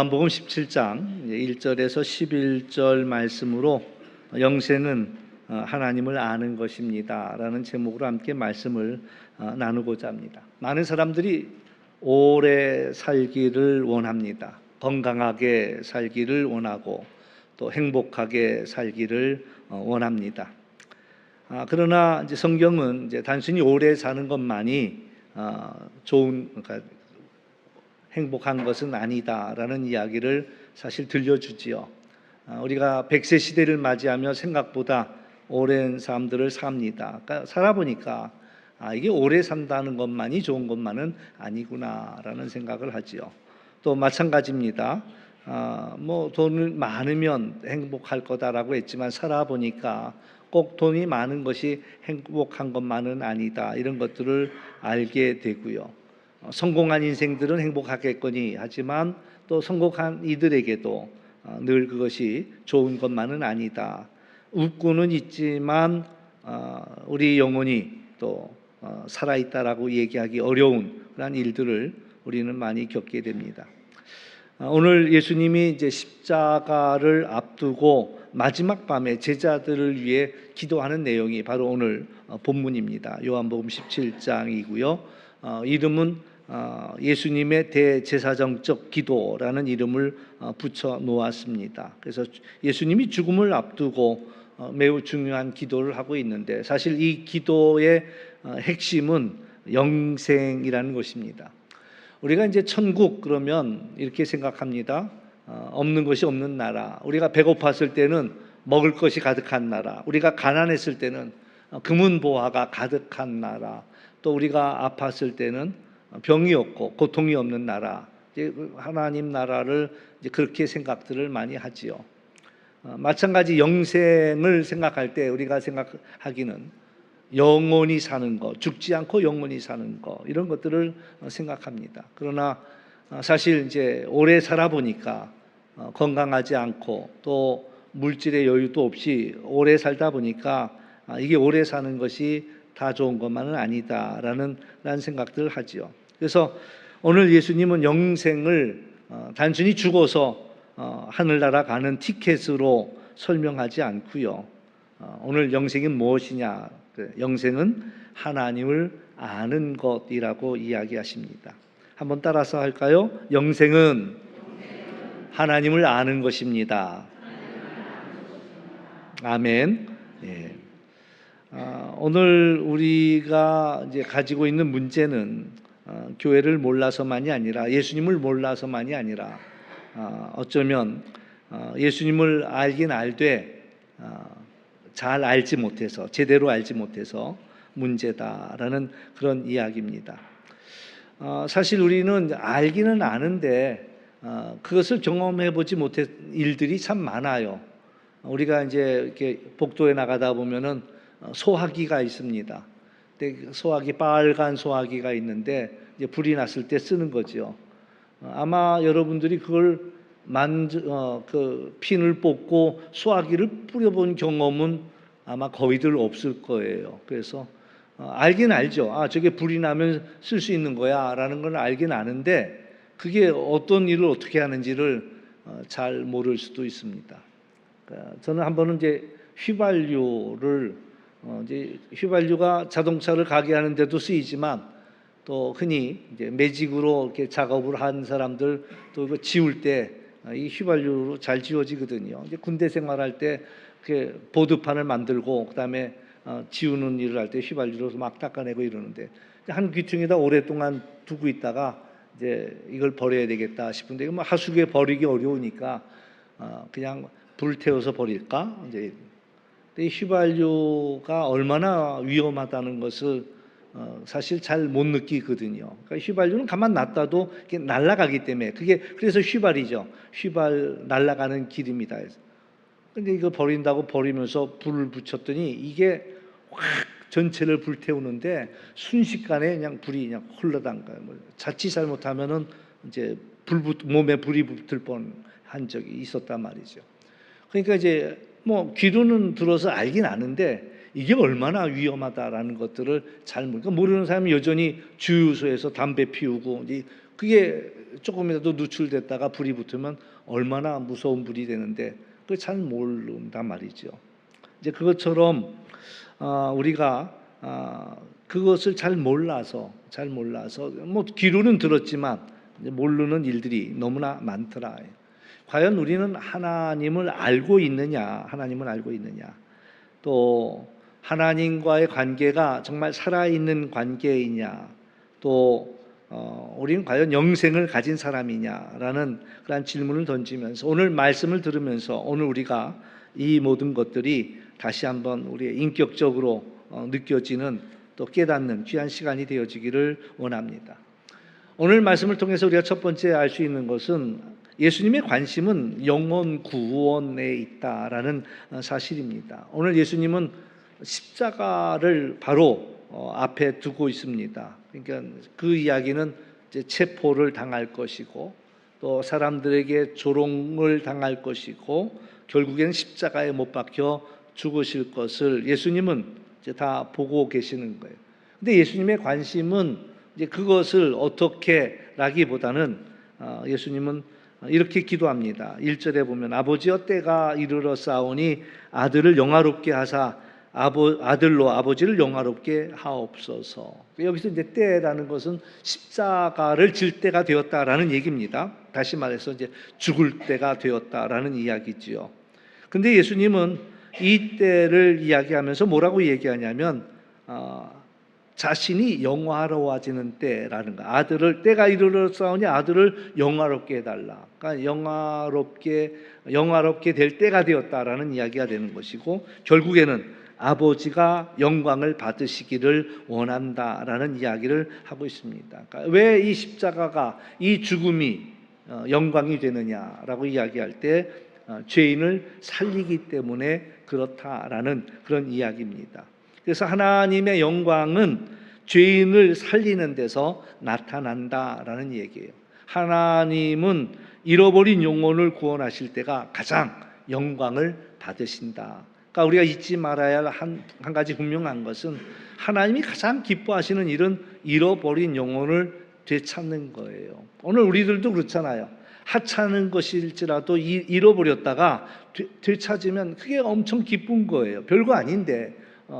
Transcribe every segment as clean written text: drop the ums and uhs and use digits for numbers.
요한복음 17장 1절에서 11절 말씀으로 영생은 하나님을 아는 것입니다 라는 제목으로 함께 말씀을 나누고자 합니다. 많은 사람들이 오래 살기를 원합니다. 건강하게 살기를 원하고 또 행복하게 살기를 원합니다. 그러나 이제 성경은 이제 단순히 오래 사는 것만이 그러니까 행복한 것은 아니다라는 이야기를 사실 들려주지요. 우리가 100세 시대를 맞이하며 생각보다 오랜 삶들을 삽니다. 그러니까 살아보니까 이게 오래 산다는 것만이 좋은 것만은 아니구나라는 생각을 하지요. 또 마찬가지입니다. 뭐 돈을 많으면 행복할 거다라고 했지만 살아보니까 꼭 돈이 많은 것이 행복한 것만은 아니다. 이런 것들을 알게 되고요. 성공한 인생들은 행복하겠거니 하지만 또 성공한 이들에게도 늘 그것이 좋은 것만은 아니다. 웃고는 있지만 우리 영혼이 또 살아있다라고 얘기하기 어려운 그런 일들을 우리는 많이 겪게 됩니다. 오늘 예수님이 이제 십자가를 앞두고 마지막 밤에 제자들을 위해 기도하는 내용이 바로 오늘 본문입니다. 요한복음 17장이고요. 이름은 예수님의 대제사장적 기도라는 이름을 붙여 놓았습니다. 그래서 예수님이 죽음을 앞두고 매우 중요한 기도를 하고 있는데 사실 이 기도의 핵심은 영생이라는 것입니다. 우리가 이제 천국 그러면 이렇게 생각합니다. 없는 것이 없는 나라. 우리가 배고팠을 때는 먹을 것이 가득한 나라. 우리가 가난했을 때는 금은보화가 가득한 나라. 또 우리가 아팠을 때는 병이 없고 고통이 없는 나라. 이제 하나님 나라를 이제 그렇게 생각들을 많이 하지요. 마찬가지 영생을 생각할 때 우리가 생각하기는 영원히 사는 것, 죽지 않고 영원히 사는 것 이런 것들을 생각합니다. 그러나 사실 이제 오래 살아보니까 건강하지 않고 또 물질의 여유도 없이 오래 살다 보니까 이게 오래 사는 것이 다 좋은 것만은 아니다라는 생각들을 하지요. 그래서 오늘 예수님은 영생을 단순히 죽어서 하늘나라 가는 티켓으로 설명하지 않고요. 오늘 영생은 무엇이냐? 영생은 하나님을 아는 것이라고 이야기하십니다. 한번 따라서 할까요? 영생은 하나님을 아는 것입니다. 아멘. 예. 오늘 우리가 이제 가지고 있는 문제는 교회를 몰라서만이 아니라 예수님을 몰라서만이 아니라 어쩌면 예수님을 알긴 알되 잘 알지 못해서 제대로 알지 못해서 문제다라는 그런 이야기입니다. 사실 우리는 알기는 아는데 그것을 경험해 보지 못한 일들이 참 많아요. 우리가 이제 이렇게 복도에 나가다 보면은 소화기가 있습니다. 소화기 빨간 소화기가 있는데 이제 불이 났을 때 쓰는 거죠. 아마 여러분들이 그걸 그 핀을 뽑고 소화기를 뿌려본 경험은 아마 거의들 없을 거예요. 그래서 알긴 알죠. 저게 불이 나면 쓸 수 있는 거야라는 걸 알긴 아는데 그게 어떤 일을 어떻게 하는지를 잘 모를 수도 있습니다. 저는 한 번은 이제 휘발유를 이제 휘발유가 자동차를 가게 하는 데도 쓰이지만 또 흔히 이제 매직으로 이렇게 작업을 한 사람들 또 이거 지울 때 이 휘발유로 잘 지워지거든요. 이제 군대 생활할 때 이렇게 보드판을 만들고 그다음에 지우는 일을 할 때 휘발유로 막 닦아내고 이러는데 한 귀퉁이다 오랫동안 두고 있다가 이제 이걸 버려야 되겠다 싶은데 뭐 하수구에 버리기 어려우니까 그냥 불 태워서 버릴까? 이제 이 휘발유가 얼마나 위험하다는 것을 사실 잘 못 느끼거든요. 그러니까 휘발유는 가만 놨다도 이렇게 날아가기 때문에 그게 그래서 휘발이죠. 휘발 날아가는 기름이다. 근데 이거 버린다고 버리면서 불을 붙였더니 이게 확 전체를 불태우는데 순식간에 그냥 불이 그냥 흘러당가요. 자칫 잘못하면은 이제 몸에 불이 붙을 뻔한 적이 있었단 말이죠. 그러니까 이제 뭐 귀로는 들어서 알긴 아는데 이게 얼마나 위험하다라는 것들을 잘 모르는 사람이 여전히 주유소에서 담배 피우고 그게 조금이라도 누출됐다가 불이 붙으면 얼마나 무서운 불이 되는데 그걸 잘 모른단 말이죠. 이제 그것처럼 우리가 그것을 잘 몰라서 뭐 귀로는 들었지만 모르는 일들이 너무나 많더라. 과연 우리는 하나님을 알고 있느냐? 또 하나님과의 관계가 정말 살아있는 관계이냐? 또 우리는 과연 영생을 가진 사람이냐라는 그런 질문을 던지면서 오늘 말씀을 들으면서 오늘 우리가 이 모든 것들이 다시 한번 우리의 인격적으로 느껴지는 또 깨닫는 귀한 시간이 되어지기를 원합니다. 오늘 말씀을 통해서 우리가 첫 번째 알 수 있는 것은 예수님의 관심은 영혼 구원에 있다라는 사실입니다. 오늘 예수님은 십자가를 바로 앞에 두고 있습니다. 그러니까 그 이야기는 이제 체포를 당할 것이고 또 사람들에게 조롱을 당할 것이고 결국에는 십자가에 못 박혀 죽으실 것을 예수님은 이제 다 보고 계시는 거예요. 근데 예수님의 관심은 이제 그것을 어떻게라기보다는 예수님은 이렇게 기도합니다. 1절에 보면 아버지여 때가 이르렀사오니 아들을 영화롭게 하사 아들로 아버지를 영화롭게 하옵소서. 여기서 이제 때라는 것은 십자가를 질 때가 되었다라는 얘기입니다. 다시 말해서 이제 죽을 때가 되었다라는 이야기지요. 근데 예수님은 이 때를 이야기하면서 뭐라고 얘기하냐면 자신이 영화로워지는 때라는 거. 아들을 때가 이르렀사오니 아들을 영화롭게 해달라. 그러니까 영화롭게 될 때가 되었다라는 이야기가 되는 것이고 결국에는 아버지가 영광을 받으시기를 원한다라는 이야기를 하고 있습니다. 그러니까 왜 이 십자가가 이 죽음이 영광이 되느냐라고 이야기할 때 죄인을 살리기 때문에 그렇다라는 그런 이야기입니다. 그래서 하나님의 영광은 죄인을 살리는 데서 나타난다라는 얘기예요. 하나님은 잃어버린 영혼을 구원하실 때가 가장 영광을 받으신다. 그러니까 우리가 잊지 말아야 할 한 가지 분명한 것은 하나님이 가장 기뻐하시는 일은 잃어버린 영혼을 되찾는 거예요. 오늘 우리들도 그렇잖아요. 하찮은 것일지라도 잃어버렸다가 되찾으면 그게 엄청 기쁜 거예요. 별거 아닌데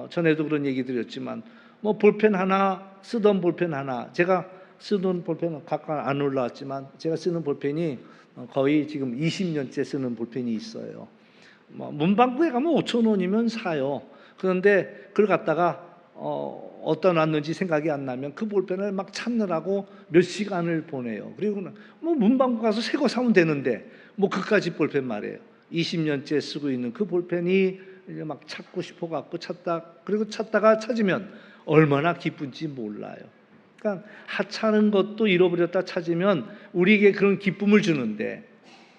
전에도 그런 얘기 드렸지만 뭐 볼펜 하나 쓰던 볼펜 하나 제가 쓰던 볼펜은 가까이 안 올라왔지만 제가 쓰는 볼펜이 거의 지금 20년째 쓰는 볼펜이 있어요. 문방구에 가면 5,000원이면 사요. 그런데 그걸 갖다가 어디다 놨는지 생각이 안 나면 그 볼펜을 막 찾느라고 몇 시간을 보내요. 그리고 뭐 문방구 가서 새 거 사면 되는데 뭐 그까지 볼펜 말이에요. 20년째 쓰고 있는 그 볼펜이 이제 막 찾고 싶어 갖고 찾다가 찾으면 얼마나 기쁜지 몰라요. 그러니까 하찮은 것도 잃어버렸다 찾으면 우리에게 그런 기쁨을 주는데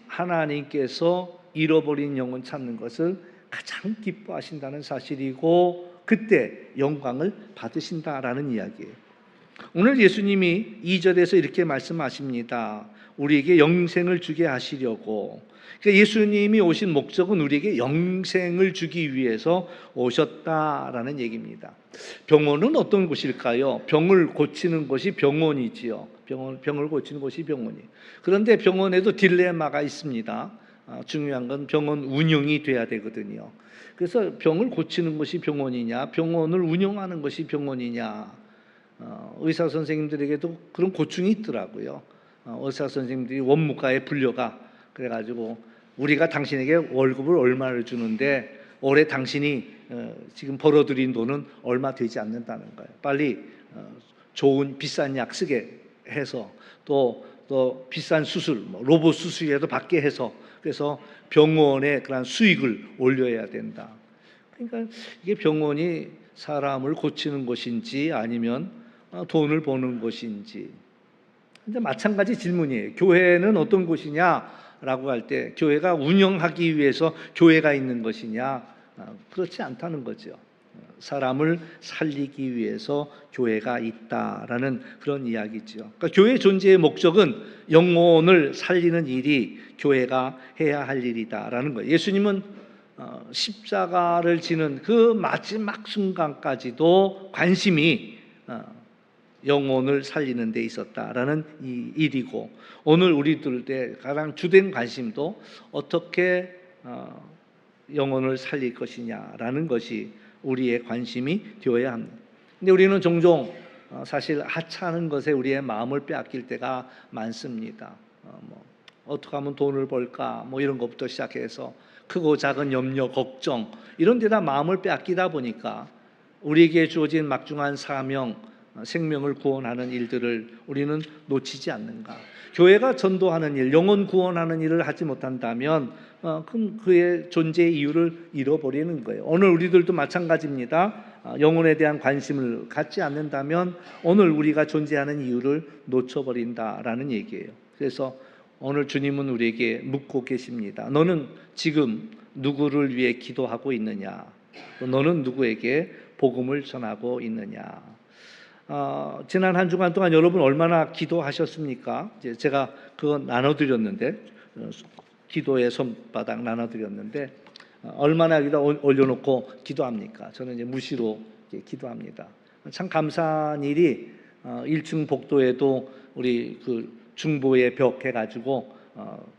하나님께서 잃어버린 영혼 찾는 것을 가장 기뻐하신다는 사실이고 그때 영광을 받으신다라는 이야기예요. 오늘 예수님이 2절에서 이렇게 말씀하십니다. 우리에게 영생을 주게 하시려고. 그러니까 예수님이 오신 목적은 우리에게 영생을 주기 위해서 오셨다라는 얘기입니다. 병원은 어떤 곳일까요? 병을 고치는 것이 병원이지요. 병을 고치는 것이 병원이. 그런데 병원에도 딜레마가 있습니다. 중요한 건 병원 운영이 돼야 되거든요. 그래서 병을 고치는 것이 병원이냐, 병원을 운영하는 것이 병원이냐. 의사 선생님들에게도 그런 고충이 있더라고요. 의사 선생님들이 원무과에 불려가 그래가지고 우리가 당신에게 월급을 얼마를 주는데 올해 당신이 지금 벌어들인 돈은 얼마 되지 않는다는 거예요. 빨리 좋은 비싼 약 쓰게 해서 또 비싼 수술, 로봇 수술이라도 받게 해서 그래서 병원의 그런 수익을 올려야 된다. 그러니까 이게 병원이 사람을 고치는 것인지 아니면 돈을 버는 것인지. 근데 마찬가지 질문이에요. 교회는 어떤 곳이냐라고 할 때 교회가 운영하기 위해서 교회가 있는 것이냐? 그렇지 않다는 거죠. 사람을 살리기 위해서 교회가 있다라는 그런 이야기죠. 그러니까 교회 존재의 목적은 영혼을 살리는 일이 교회가 해야 할 일이다라는 거예요. 예수님은 십자가를 지는 그 마지막 순간까지도 관심이 영혼을 살리는 데 있었다라는 이 일이고, 오늘 우리들의 가장 주된 관심도 어떻게 영혼을 살릴 것이냐라는 것이 우리의 관심이 되어야 합니다. 근데 우리는 종종 사실 하찮은 것에 우리의 마음을 빼앗길 때가 많습니다. 어떻게 하면 돈을 벌까 이런 것부터 시작해서 크고 작은 염려, 걱정 이런 데다 마음을 빼앗기다 보니까 우리에게 주어진 막중한 사명, 생명을 구원하는 일들을 우리는 놓치지 않는가. 교회가 전도하는 일, 영혼 구원하는 일을 하지 못한다면 그럼 그의 존재의 이유를 잃어버리는 거예요. 오늘 우리들도 마찬가지입니다. 영혼에 대한 관심을 갖지 않는다면 오늘 우리가 존재하는 이유를 놓쳐버린다라는 얘기예요. 그래서 오늘 주님은 우리에게 묻고 계십니다. 너는 지금 누구를 위해 기도하고 있느냐? 너는 누구에게 복음을 전하고 있느냐? 지난 한 주간 동안 여러분 얼마나 기도하셨습니까? 제가 그거 나눠드렸는데, 기도의 손바닥 나눠드렸는데 얼마나 여기다 올려놓고 기도합니까? 저는 이제 무시로 기도합니다. 참 감사한 일이 1층 복도에도 우리 그 중보의 벽 해가지고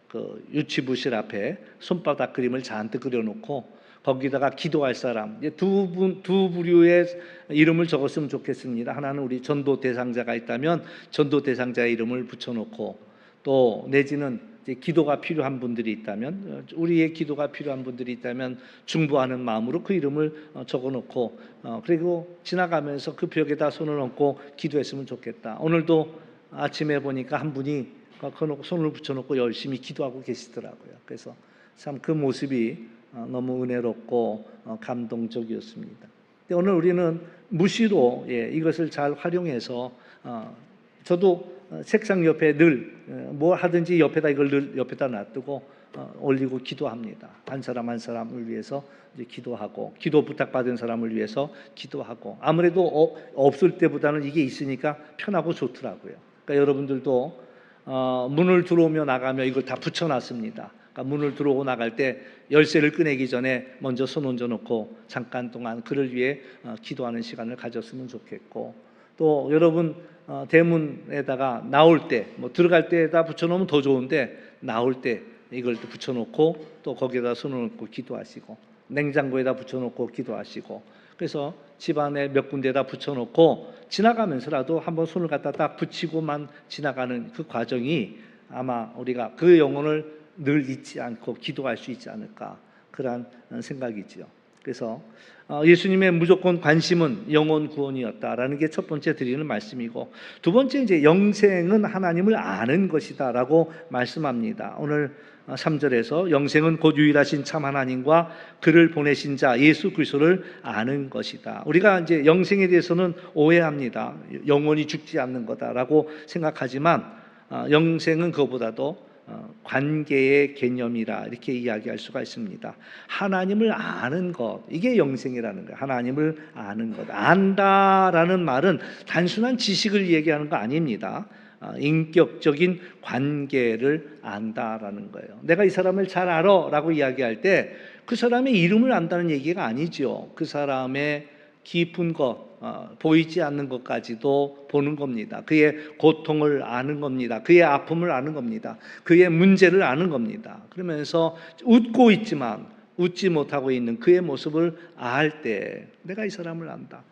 그 유치부실 앞에 손바닥 그림을 잔뜩 그려놓고 거기다가 기도할 사람 두 부류의 이름을 적었으면 좋겠습니다. 하나는 우리 전도 대상자가 있다면 전도 대상자의 이름을 붙여놓고, 또 내지는 기도가 필요한 분들이 있다면, 우리의 기도가 필요한 분들이 있다면 중보하는 마음으로 그 이름을 적어놓고 그리고 지나가면서 그 벽에다 손을 얹고 기도했으면 좋겠다. 오늘도 아침에 보니까 한 분이 손을 붙여놓고 열심히 기도하고 계시더라고요. 그래서 참 그 모습이 너무 은혜롭고 감동적이었습니다. 오늘 우리는 무시로 이것을 잘 활용해서, 저도 책상 옆에 늘 뭐 하든지 옆에다 이걸 늘 옆에다 놔두고 올리고 기도합니다. 한 사람 한 사람을 위해서 이제 기도하고, 기도 부탁받은 사람을 위해서 기도하고, 아무래도 없을 때보다는 이게 있으니까 편하고 좋더라고요. 그러니까 여러분들도 문을 들어오며 나가며 이걸 다 붙여놨습니다. 그러니까 문을 들어오고 나갈 때 열쇠를 꺼내기 전에 먼저 손 얹어놓고 잠깐 동안 그를 위해 기도하는 시간을 가졌으면 좋겠고, 또 여러분 대문에다가 나올 때 들어갈 때에다 붙여놓으면 더 좋은데 나올 때 이걸 또 붙여놓고 또 거기에다 손을 얹고 기도하시고, 냉장고에다 붙여놓고 기도하시고, 그래서 집안에 몇 군데다 붙여놓고 지나가면서라도 한번 손을 갖다 딱 붙이고만 지나가는 그 과정이 아마 우리가 그 영혼을 늘 잊지 않고 기도할 수 있지 않을까, 그런 생각이지요. 그래서 예수님의 무조건 관심은 영혼 구원이었다라는 게 첫 번째 드리는 말씀이고, 두 번째 이제 영생은 하나님을 아는 것이다라고 말씀합니다. 오늘 3절에서 영생은 곧 유일하신 참 하나님과 그를 보내신 자 예수 그리스도를 아는 것이다. 우리가 이제 영생에 대해서는 오해합니다. 영원히 죽지 않는 거다라고 생각하지만 영생은 그것보다도 관계의 개념이라 이렇게 이야기할 수가 있습니다. 하나님을 아는 것, 이게 영생이라는 거예요. 하나님을 아는 것. 안다라는 말은 단순한 지식을 얘기하는 거 아닙니다. 인격적인 관계를 안다라는 거예요. 내가 이 사람을 잘 알아라고 이야기할 때 그 사람의 이름을 안다는 얘기가 아니죠. 그 사람의 깊은 것, 보이지 않는 것까지도 보는 겁니다. 그의 고통을 아는 겁니다. 그의 아픔을 아는 겁니다. 그의 문제를 아는 겁니다. 그러면서 웃고 있지만 웃지 못하고 있는 그의 모습을 알 때 내가 이 사람을 안다.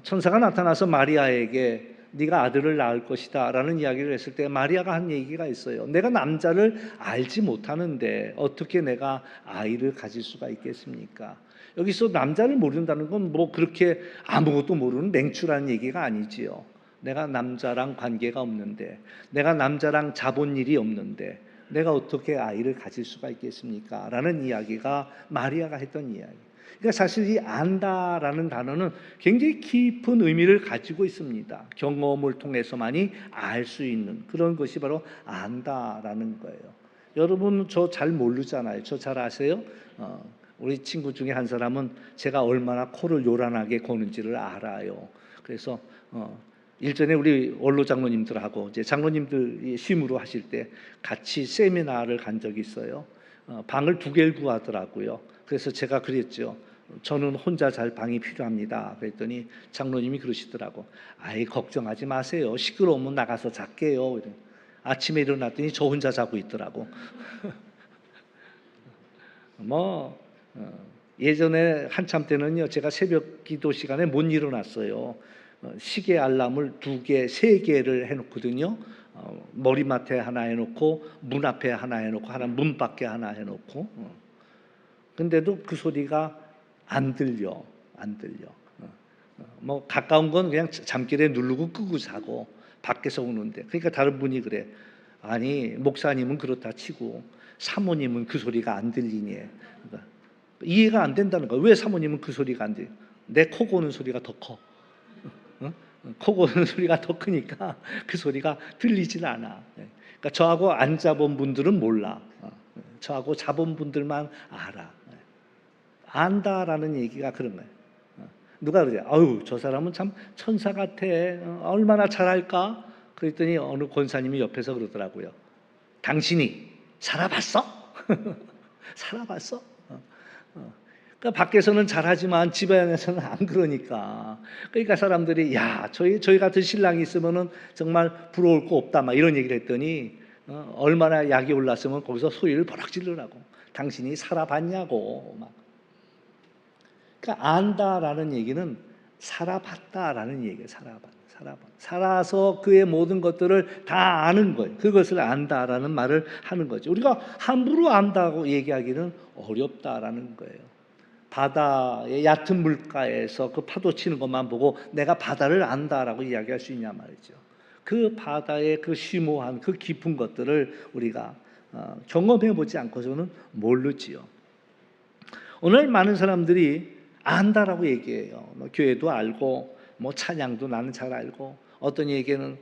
천사가 나타나서 마리아에게 네가 아들을 낳을 것이다 라는 이야기를 했을 때 마리아가 한 얘기가 있어요. 내가 남자를 알지 못하는데 어떻게 내가 아이를 가질 수가 있겠습니까? 여기서 남자를 모른다는 건 뭐 그렇게 아무것도 모르는 맹추라는 얘기가 아니지요. 내가 남자랑 관계가 없는데, 내가 남자랑 자본 일이 없는데 내가 어떻게 아이를 가질 수가 있겠습니까? 라는 이야기가 마리아가 했던 이야기. 그러니까 사실 이 안다라는 단어는 굉장히 깊은 의미를 가지고 있습니다. 경험을 통해서만이 알 수 있는 그런 것이 바로 안다라는 거예요. 여러분 저 잘 모르잖아요. 저 잘 아세요? 우리 친구 중에 한 사람은 제가 얼마나 코를 요란하게 고는지를 알아요. 그래서 일전에 우리 원로 장로님들하고 이제 장로님들이 심으로 하실 때 같이 세미나를 간 적이 있어요. 방을 2개를 구하더라고요. 그래서 제가 그랬죠. 저는 혼자 잘 방이 필요합니다. 그랬더니 장로님이 그러시더라고. 아이 걱정하지 마세요. 시끄러우면 나가서 잘게요. 아침에 일어났더니 저 혼자 자고 있더라고. 예전에 한참 때는요, 제가 새벽 기도 시간에 못 일어났어요. 시계 알람을 2개, 3개를 해놓거든요. 머리맡에 하나 해놓고 문 앞에 하나 해놓고 하나 문 밖에 하나 해놓고. 근데도 그 소리가 안 들려. 가까운 건 그냥 잠결에 누르고 끄고 자고 밖에서 오는데. 그러니까 다른 분이 그래. 아니 목사님은 그렇다 치고 사모님은 그 소리가 안 들리니. 그러니까 이해가 안 된다는 거야. 왜 사모님은 그 소리가 안 들려? 내 코 고는 소리가 더 커. 코 고는 소리가 더 크니까 그 소리가 들리질 않아. 그러니까 저하고 안 자본 분들은 몰라. 저하고 자본 분들만 알아. 안다라는 얘기가 그런 거예요. 누가 그러지? 아유, 저 사람은 참 천사 같아. 얼마나 잘할까? 그랬더니 어느 권사님이 옆에서 그러더라고요. 당신이 살아봤어? 살아봤어? 그러니까 밖에서는 잘하지만 집에 안에서는 안 그러니까. 그러니까 사람들이 야, 저희 같은 신랑이 있으면은 정말 부러울 거 없다. 막 이런 얘기를 했더니 얼마나 약이 올랐으면 거기서 소리를 버럭 지르라고. 당신이 살아봤냐고 막. 그러니까 안다라는 얘기는 살아봤다라는 얘기예요. 살아서 그의 모든 것들을 다 아는 거예요. 그것을 안다라는 말을 하는 거죠. 우리가 함부로 안다고 얘기하기는 어렵다라는 거예요. 바다의 얕은 물가에서 그 파도 치는 것만 보고 내가 바다를 안다라고 이야기할 수 있냐 말이죠. 그 바다의 그 심오한 그 깊은 것들을 우리가 경험해 보지 않고서는 모르지요. 오늘 많은 사람들이 안다라고 얘기해요. 교회도 알고 찬양도 나는 잘 알고 어떤 얘기는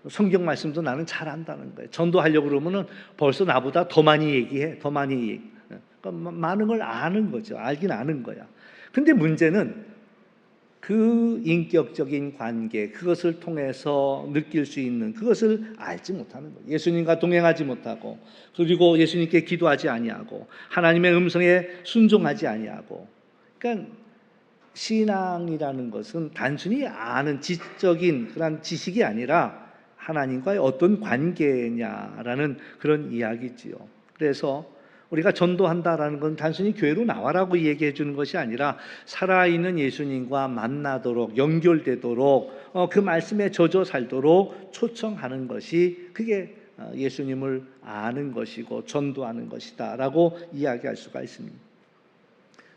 성경 말씀도 나는 잘 안다는 거예요. 전도하려고 그러면은 벌써 나보다 더 많이 얘기해. 그러니까 많은 걸 아는 거죠. 알긴 아는 거야. 근데 문제는 그 인격적인 관계, 그것을 통해서 느낄 수 있는 그것을 알지 못하는 거예요. 예수님과 동행하지 못하고, 그리고 예수님께 기도하지 아니하고, 하나님의 음성에 순종하지 아니하고. 그러니까 신앙이라는 것은 단순히 아는 지적인 그런 지식이 아니라 하나님과의 어떤 관계냐라는 그런 이야기지요. 그래서 우리가 전도한다라는 건 단순히 교회로 나와라고 얘기해 주는 것이 아니라 살아있는 예수님과 만나도록 연결되도록 그 말씀에 젖어 살도록 초청하는 것이 그게 예수님을 아는 것이고 전도하는 것이다라고 이야기할 수가 있습니다.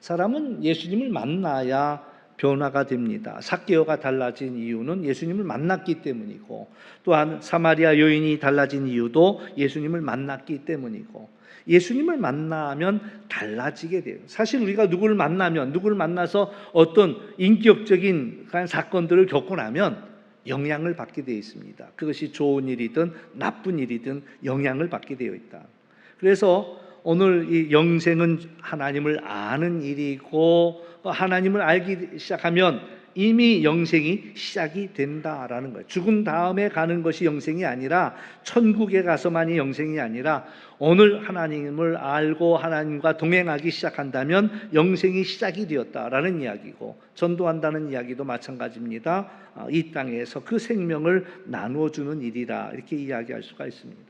사람은 예수님을 만나야 변화가 됩니다. 삭개오가 달라진 이유는 예수님을 만났기 때문이고, 또한 사마리아 여인이 달라진 이유도 예수님을 만났기 때문이고, 예수님을 만나면 달라지게 돼요. 사실 우리가 누구를 만나서 어떤 인격적인 사건들을 겪고 나면 영향을 받게 되어 있습니다. 그것이 좋은 일이든 나쁜 일이든 영향을 받게 되어 있다. 그래서 오늘 이 영생은 하나님을 아는 일이고, 하나님을 알기 시작하면 이미 영생이 시작이 된다라는 거예요. 죽은 다음에 가는 것이 영생이 아니라, 천국에 가서만이 영생이 아니라 오늘 하나님을 알고 하나님과 동행하기 시작한다면 영생이 시작이 되었다라는 이야기고, 전도한다는 이야기도 마찬가지입니다. 이 땅에서 그 생명을 나누어주는 일이라 이렇게 이야기할 수가 있습니다.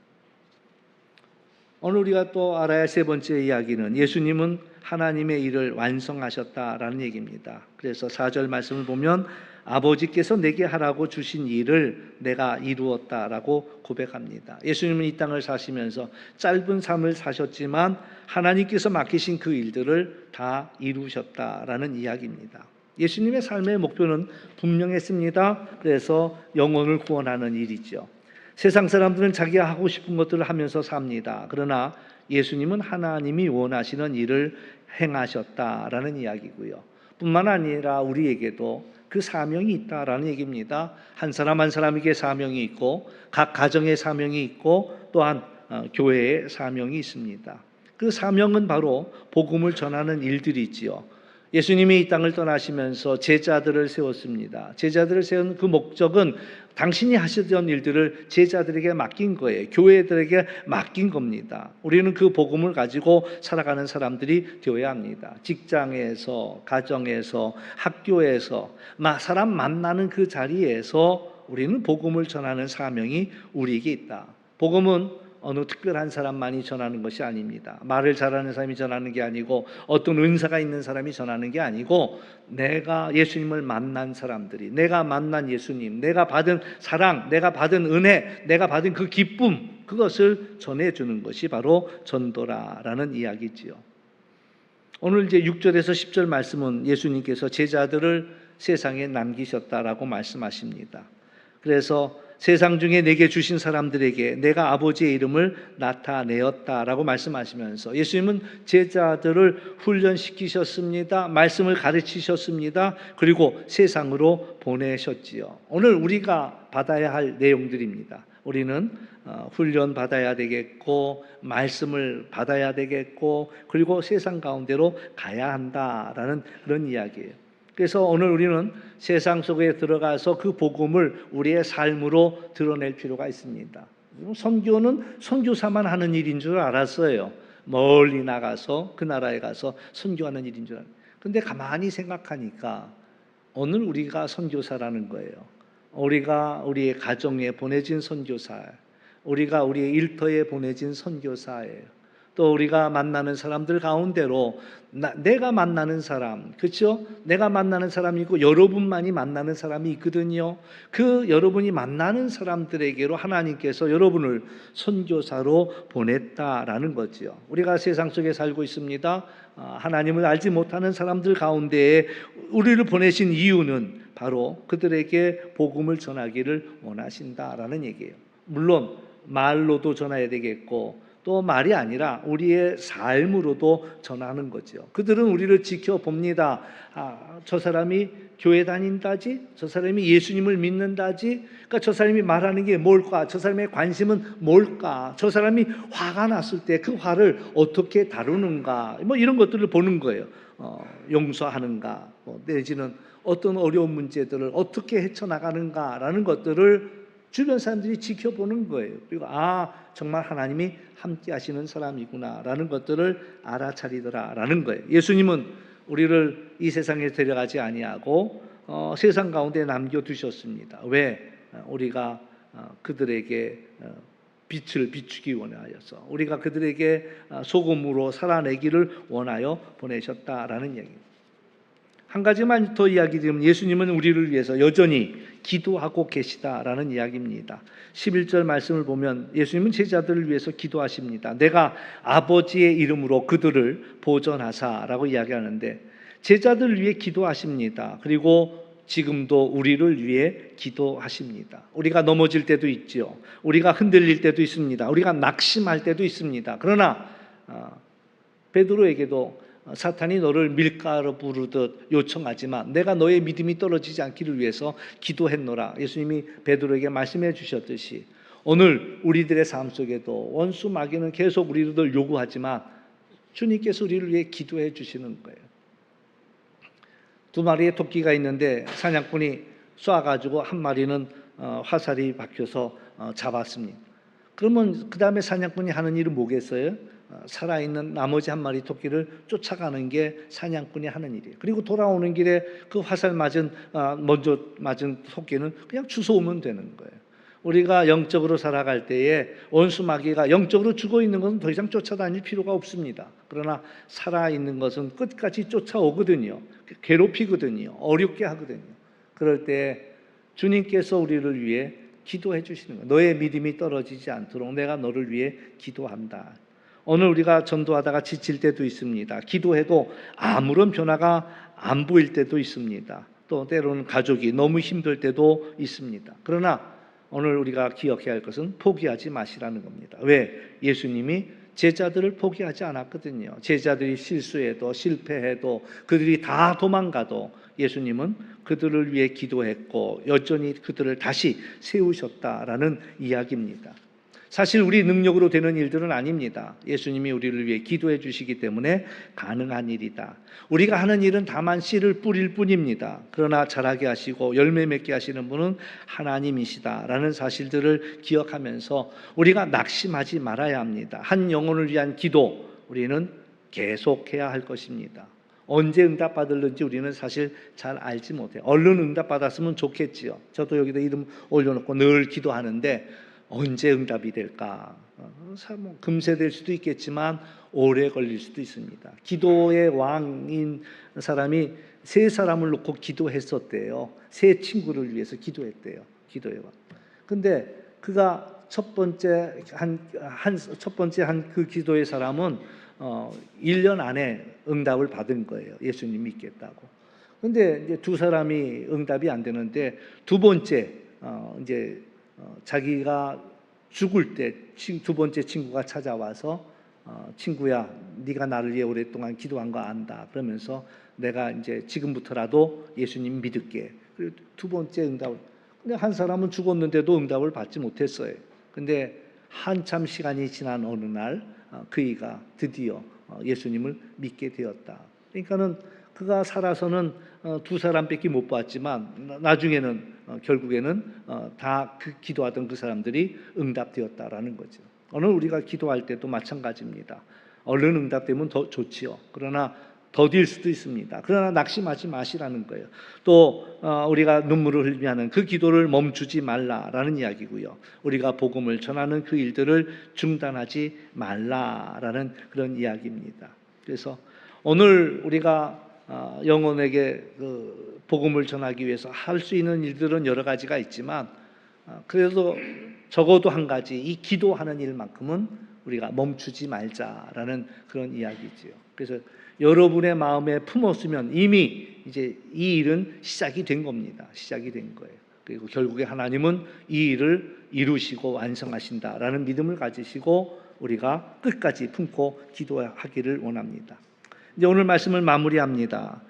오늘 우리가 또 알아야 할 세 번째 이야기는 예수님은 하나님의 일을 완성하셨다라는 얘기입니다. 그래서 4절 말씀을 보면 아버지께서 내게 하라고 주신 일을 내가 이루었다라고 고백합니다. 예수님은 이 땅을 사시면서 짧은 삶을 사셨지만 하나님께서 맡기신 그 일들을 다 이루셨다라는 이야기입니다. 예수님의 삶의 목표는 분명했습니다. 그래서 영혼을 구원하는 일이죠. 세상 사람들은 자기가 하고 싶은 것들을 하면서 삽니다. 그러나 예수님은 하나님이 원하시는 일을 행하셨다라는 이야기고요. 뿐만 아니라 우리에게도 그 사명이 있다라는 얘기입니다. 한 사람 한 사람에게 사명이 있고, 각 가정의 사명이 있고, 또한 교회의 사명이 있습니다. 그 사명은 바로 복음을 전하는 일들이지요. 예수님이 이 땅을 떠나시면서 제자들을 세웠습니다. 제자들을 세운 그 목적은 당신이 하시던 일들을 제자들에게 맡긴 거예요. 교회들에게 맡긴 겁니다. 우리는 그 복음을 가지고 살아가는 사람들이 되어야 합니다. 직장에서, 가정에서, 학교에서, 사람 만나는 그 자리에서 우리는 복음을 전하는 사명이 우리에게 있다. 복음은 어느 특별한 사람만이 전하는 것이 아닙니다. 말을 잘하는 사람이 전하는 게 아니고 어떤 은사가 있는 사람이 전하는 게 아니고 내가 예수님을 만난 사람들이, 내가 만난 예수님, 내가 받은 사랑, 내가 받은 은혜, 내가 받은 그 기쁨, 그것을 전해주는 것이 바로 전도라라는 이야기지요. 오늘 이제 6절에서 10절 말씀은 예수님께서 제자들을 세상에 남기셨다라고 말씀하십니다. 그래서 세상 중에 내게 주신 사람들에게 내가 아버지의 이름을 나타내었다라고 말씀하시면서 예수님은 제자들을 훈련시키셨습니다. 말씀을 가르치셨습니다. 그리고 세상으로 보내셨지요. 오늘 우리가 받아야 할 내용들입니다. 우리는 훈련 받아야 되겠고 말씀을 받아야 되겠고 그리고 세상 가운데로 가야 한다라는 그런 이야기예요. 그래서 오늘 우리는 세상 속에 들어가서 그 복음을 우리의 삶으로 드러낼 필요가 있습니다. 선교는 선교사만 하는 일인 줄 알았어요. 멀리 나가서 그 나라에 가서 선교하는 일인 줄 알았어요. 그런데 가만히 생각하니까 오늘 우리가 선교사라는 거예요. 우리가 우리의 가정에 보내진 선교사, 우리가 우리의 일터에 보내진 선교사예요. 또 우리가 만나는 사람들 가운데로 내가 만나는 사람, 그렇죠? 내가 만나는 사람이 있고 여러분만이 만나는 사람이 있거든요. 그 여러분이 만나는 사람들에게로 하나님께서 여러분을 선교사로 보냈다라는 거죠. 우리가 세상 속에 살고 있습니다. 하나님을 알지 못하는 사람들 가운데에 우리를 보내신 이유는 바로 그들에게 복음을 전하기를 원하신다라는 얘기예요. 물론 말로도 전해야 되겠고 또 말이 아니라 우리의 삶으로도 전하는 거죠. 그들은 우리를 지켜봅니다. 저 사람이 교회 다닌다지? 저 사람이 예수님을 믿는다지? 그러니까 저 사람이 말하는 게 뭘까? 저 사람의 관심은 뭘까? 저 사람이 화가 났을 때 그 화를 어떻게 다루는가? 뭐 이런 것들을 보는 거예요. 용서하는가? 내지는 어떤 어려운 문제들을 어떻게 헤쳐나가는가라는 것들을 주변 사람들이 지켜보는 거예요. 그리고 정말 하나님이 함께 하시는 사람이구나라는 것들을 알아차리더라라는 거예요. 예수님은 우리를 이 세상에 데려가지 아니하고 세상 가운데 남겨두셨습니다. 왜? 우리가 그들에게 빛을 비추기 원하여서 우리가 그들에게 소금으로 살아내기를 원하여 보내셨다라는 얘기입니다. 한 가지만 더 이야기 드리면 예수님은 우리를 위해서 여전히 기도하고 계시다라는 이야기입니다. 11절 말씀을 보면 예수님은 제자들을 위해서 기도하십니다. 내가 아버지의 이름으로 그들을 보존하사라고 이야기하는데 제자들을 위해 기도하십니다. 그리고 지금도 우리를 위해 기도하십니다. 우리가 넘어질 때도 있죠. 우리가 흔들릴 때도 있습니다. 우리가 낙심할 때도 있습니다. 그러나 베드로에게도 사탄이 너를 밀가루 부르듯 요청하지만 내가 너의 믿음이 떨어지지 않기를 위해서 기도했노라. 예수님이 베드로에게 말씀해 주셨듯이 오늘 우리들의 삶 속에도 원수 마귀는 계속 우리를 요구하지만 주님께서 우리를 위해 기도해 주시는 거예요. 2마리의 토끼가 있는데 사냥꾼이 쏴가지고 한 마리는 화살이 박혀서 잡았습니다. 그러면 그 다음에 사냥꾼이 하는 일은 뭐겠어요? 살아있는 나머지 한 마리 토끼를 쫓아가는 게 사냥꾼이 하는 일이에요. 그리고 돌아오는 길에 그 화살 먼저 맞은 토끼는 그냥 주워오면 되는 거예요. 우리가 영적으로 살아갈 때에 원수 마귀가 영적으로 죽어 있는 것은 더 이상 쫓아다닐 필요가 없습니다. 그러나 살아있는 것은 끝까지 쫓아오거든요. 괴롭히거든요. 어렵게 하거든요. 그럴 때 주님께서 우리를 위해 기도해 주시는 거예요. 너의 믿음이 떨어지지 않도록 내가 너를 위해 기도한다. 오늘 우리가 전도하다가 지칠 때도 있습니다. 기도해도 아무런 변화가 안 보일 때도 있습니다. 또 때로는 가족이 너무 힘들 때도 있습니다. 그러나 오늘 우리가 기억해야 할 것은 포기하지 마시라는 겁니다. 왜? 예수님이 제자들을 포기하지 않았거든요. 제자들이 실수해도 실패해도 그들이 다 도망가도 예수님은 그들을 위해 기도했고 여전히 그들을 다시 세우셨다라는 이야기입니다. 사실 우리 능력으로 되는 일들은 아닙니다. 예수님이 우리를 위해 기도해 주시기 때문에 가능한 일이다. 우리가 하는 일은 다만 씨를 뿌릴 뿐입니다. 그러나 자라게 하시고 열매 맺게 하시는 분은 하나님이시다라는 사실들을 기억하면서 우리가 낙심하지 말아야 합니다. 한 영혼을 위한 기도 우리는 계속해야 할 것입니다. 언제 응답받을는지 우리는 사실 잘 알지 못해요. 얼른 응답받았으면 좋겠지요. 저도 여기다 이름 올려놓고 늘 기도하는데 언제 응답이 될까? 금세 될 수도 있겠지만 오래 걸릴 수도 있습니다. 기도의 왕인 사람이 세 사람을 놓고 기도했었대요. 세 친구를 위해서 기도했대요. 기도의 왕. 근데 그가 첫 번째 한 그 기도의 사람은 1년 안에 응답을 받은 거예요. 예수님 믿겠다고. 근데 이제 두 사람이 응답이 안 되는데 두 번째 자기가 죽을 때 두 번째 친구가 찾아와서 친구야, 네가 나를 위해 오랫동안 기도한 거 안다. 그러면서 내가 이제 지금부터라도 예수님 믿을게. 그리고 두 번째 응답을. 근데 한 사람은 죽었는데도 응답을 받지 못했어요. 근데 한참 시간이 지난 어느 날 그이가 드디어 예수님을 믿게 되었다. 그러니까는 그가 살아서는 두 사람밖에 못 봤지만 나중에는 결국에는 다 그 기도하던 그 사람들이 응답되었다라는 거죠. 오늘 우리가 기도할 때도 마찬가지입니다. 얼른 응답되면 더 좋지요. 그러나 더딜 수도 있습니다. 그러나 낙심하지 마시라는 거예요. 또 우리가 눈물을 흘리며 하는 그 기도를 멈추지 말라라는 이야기고요. 우리가 복음을 전하는 그 일들을 중단하지 말라라는 그런 이야기입니다. 그래서 오늘 우리가 영혼에게 그 복음을 전하기 위해서 할 수 있는 일들은 여러 가지가 있지만 그래도 적어도 한 가지, 이 기도하는 일만큼은 우리가 멈추지 말자라는 그런 이야기지요. 그래서 여러분의 마음에 품었으면 이미 이제 이 일은 시작이 된 겁니다. 시작이 된 거예요. 그리고 결국에 하나님은 이 일을 이루시고 완성하신다라는 믿음을 가지시고 우리가 끝까지 품고 기도하기를 원합니다. 이제 오늘 말씀을 마무리합니다.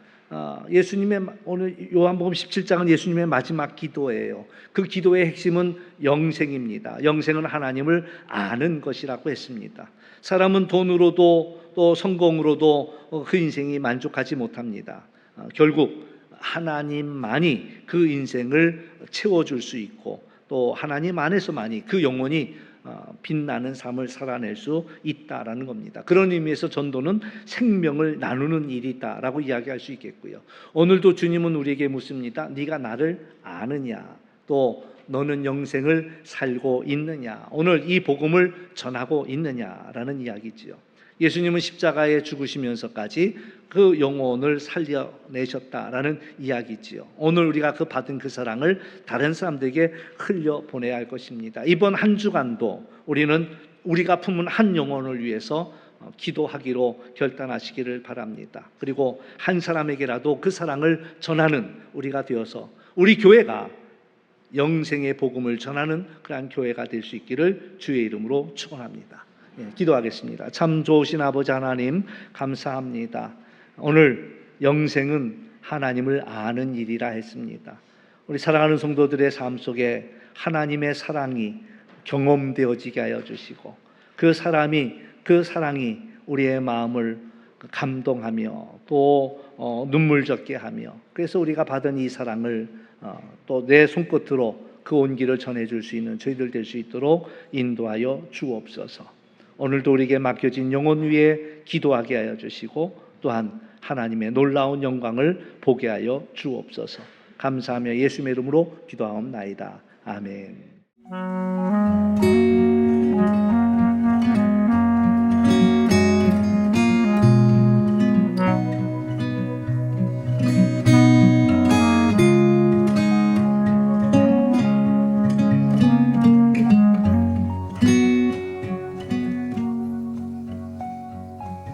예수님의 오늘 요한복음 17장은 예수님의 마지막 기도예요. 그 기도의 핵심은 영생입니다. 영생은 하나님을 아는 것이라고 했습니다. 사람은 돈으로도 또 성공으로도 그 인생이 만족하지 못합니다. 결국 하나님만이 그 인생을 채워줄 수 있고 또 하나님 안에서만이 그 영혼이 빛나는 삶을 살아낼 수 있다라는 겁니다. 그런 의미에서 전도는 생명을 나누는 일이다라고 이야기할 수 있겠고요. 오늘도 주님은 우리에게 묻습니다. 네가 나를 아느냐? 또 너는 영생을 살고 있느냐? 오늘 이 복음을 전하고 있느냐라는 이야기지요. 예수님은 십자가에 죽으시면서까지 그 영혼을 살려내셨다라는 이야기지요. 오늘 우리가 그 받은 그 사랑을 다른 사람들에게 흘려보내야 할 것입니다. 이번 한 주간도 우리는 우리가 품은 한 영혼을 위해서 기도하기로 결단하시기를 바랍니다. 그리고 한 사람에게라도 그 사랑을 전하는 우리가 되어서 우리 교회가 영생의 복음을 전하는 그러한 교회가 될 수 있기를 주의 이름으로 축원합니다. 기도하겠습니다. 참 좋으신 아버지 하나님 감사합니다. 오늘 영생은 하나님을 아는 일이라 했습니다. 우리 사랑하는 성도들의 삶 속에 하나님의 사랑이 경험되어지게 하여 주시고 그 사랑이 우리의 마음을 감동하며 또 눈물젓게 하며 그래서 우리가 받은 이 사랑을 또 내 손끝으로 그 온기를 전해줄 수 있는 저희들 될 수 있도록 인도하여 주옵소서. 오늘도 우리에게 맡겨진 영혼 위에 기도하게 하여 주시고 또한 하나님의 놀라운 영광을 보게 하여 주옵소서. 감사하며 예수의 이름으로 기도하옵나이다. 아멘.